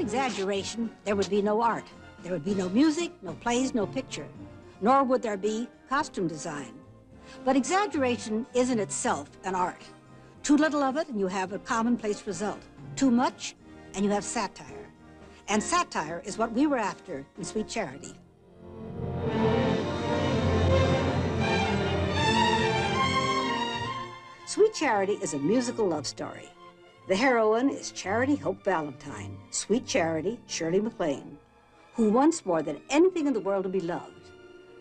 exaggeration, there would be no art. There would be no music, no plays, no picture, nor would there be costume design. But exaggeration is in itself an art. Too little of it, and you have a commonplace result. Too much, and you have satire. And satire is what we were after in Sweet Charity. Sweet Charity is a musical love story. The heroine is Charity Hope Valentine, Sweet Charity, Shirley MacLaine, who wants more than anything in the world to be loved.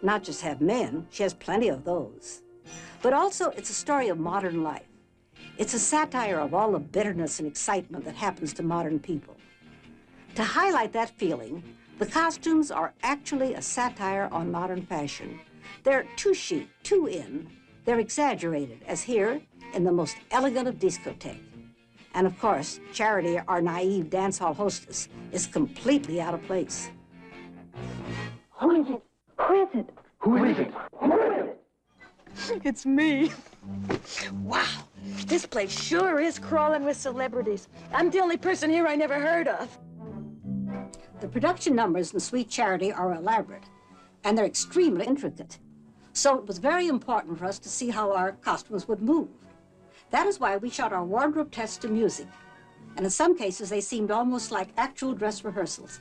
Not just have men, she has plenty of those. But also, it's a story of modern life. It's a satire of all the bitterness and excitement that happens to modern people. To highlight that feeling, the costumes are actually a satire on modern fashion. They're too chic, too in. They're exaggerated, as here in the most elegant of discotheque. And of course, Charity, our naive dance hall hostess, is completely out of place. Who is it? Who is it? Who is it? Who is it? It's me. Wow, this place sure is crawling with celebrities. I'm the only person here I never heard of. The production numbers in Sweet Charity are elaborate, and they're extremely intricate. So it was very important for us to see how our costumes would move. That is why we shot our wardrobe tests to music, and in some cases they seemed almost like actual dress rehearsals.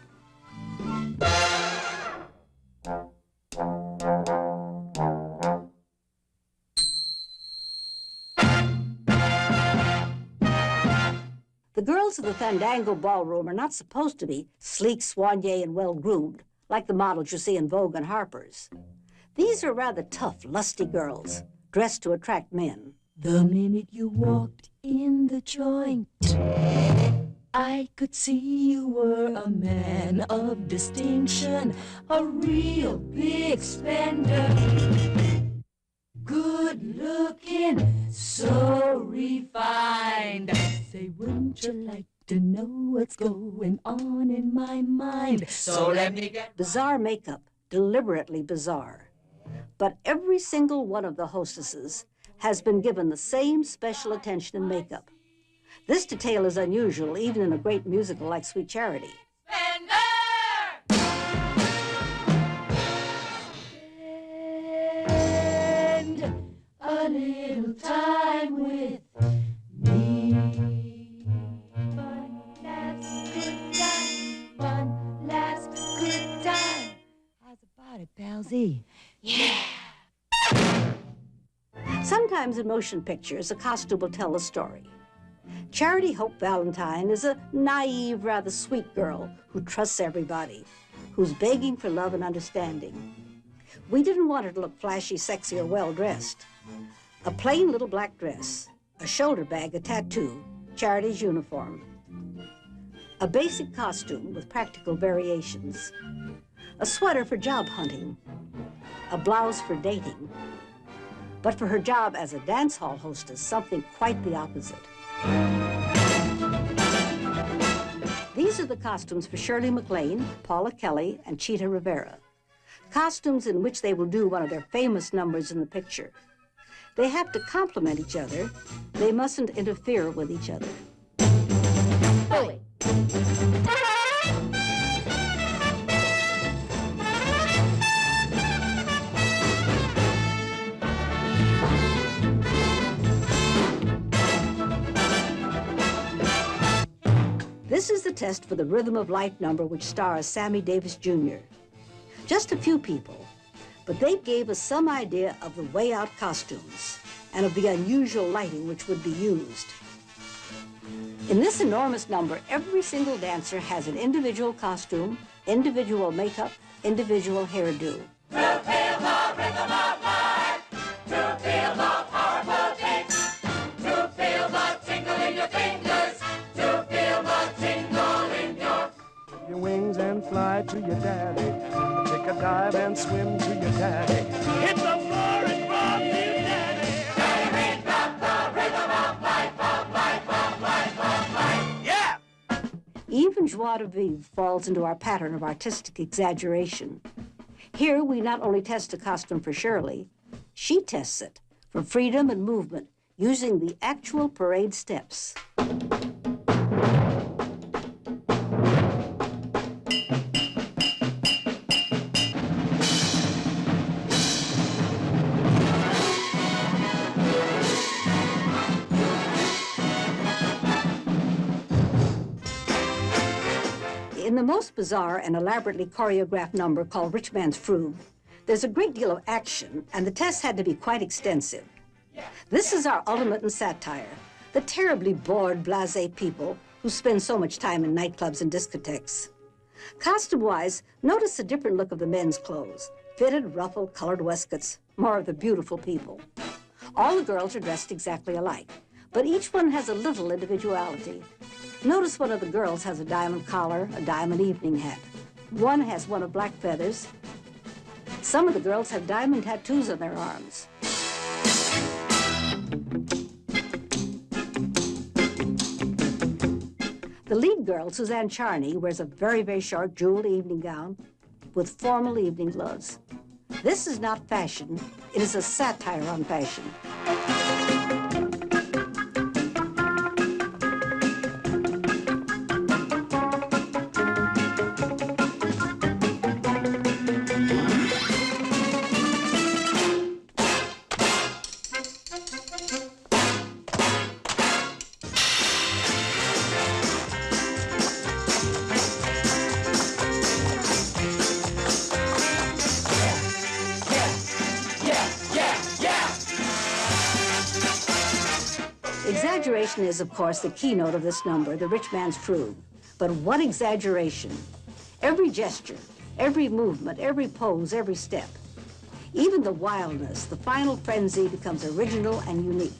The girls of the Fandango Ballroom are not supposed to be sleek, soignée, and well-groomed, like the models you see in Vogue and Harper's. These are rather tough, lusty girls, dressed to attract men. The minute you walked in the joint, I could see you were a man of distinction, a real big spender. Good looking, so refined. Say, wouldn't you like to know what's going on in my mind? So let me get... Bizarre makeup, deliberately bizarre. But every single one of the hostesses has been given the same special attention in makeup. This detail is unusual even in a great musical like Sweet Charity. Spend a little time with me. One last good time. How's about it, Palsy? Yeah! Sometimes in motion pictures, a costume will tell a story. Charity Hope Valentine is a naive, rather sweet girl who trusts everybody, who's begging for love and understanding. We didn't want her to look flashy, sexy, or well-dressed. A plain little black dress, a shoulder bag, a tattoo, Charity's uniform. A basic costume with practical variations. A sweater for job hunting. A blouse for dating. But for her job as a dance hall hostess, something quite the opposite. These are the costumes for Shirley MacLaine, Paula Kelly, and Chita Rivera. Costumes in which they will do one of their famous numbers in the picture. They have to complement each other. They mustn't interfere with each other. Bully. This is the test for the Rhythm of Life number which stars Sammy Davis Jr. Just a few people, but they gave us some idea of the way out costumes and of the unusual lighting which would be used. In this enormous number, every single dancer has an individual costume, individual makeup, individual hairdo. To feel the rhythm of life, to feel the powerful beats, to feel the tingle in your fingers, to feel the tingle in your wings and fly to your daddy. Take a dive and swim to your daddy. Hit the floor and rock to your daddy. Daddy, we've got the rhythm of life, of life, of life, of life. Yeah! Even joie de vivre falls into our pattern of artistic exaggeration. Here, we not only test a costume for Shirley, she tests it for freedom and movement using the actual parade steps. In the most bizarre and elaborately choreographed number called Rich Man's Frug, there's a great deal of action, and the tests had to be quite extensive. This is our ultimate in satire, the terribly bored, blasé people who spend so much time in nightclubs and discotheques. Costume-wise, notice the different look of the men's clothes. Fitted, ruffled, colored waistcoats, more of the beautiful people. All the girls are dressed exactly alike, but each one has a little individuality. Notice one of the girls has a diamond collar, a diamond evening hat. One has one of black feathers. Some of the girls have diamond tattoos on their arms. The lead girl, Suzanne Charney, wears a very, very short jeweled evening gown with formal evening gloves. This is not fashion. It is a satire on fashion. Exaggeration is, of course, the keynote of this number, the Rich Man's Frug. But what exaggeration! Every gesture, every movement, every pose, every step. Even the wildness, the final frenzy becomes original and unique.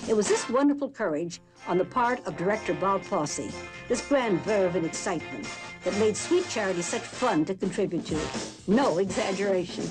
It was this wonderful courage on the part of director Bob Fosse, this grand verve and excitement, that made Sweet Charity such fun to contribute to. No exaggeration.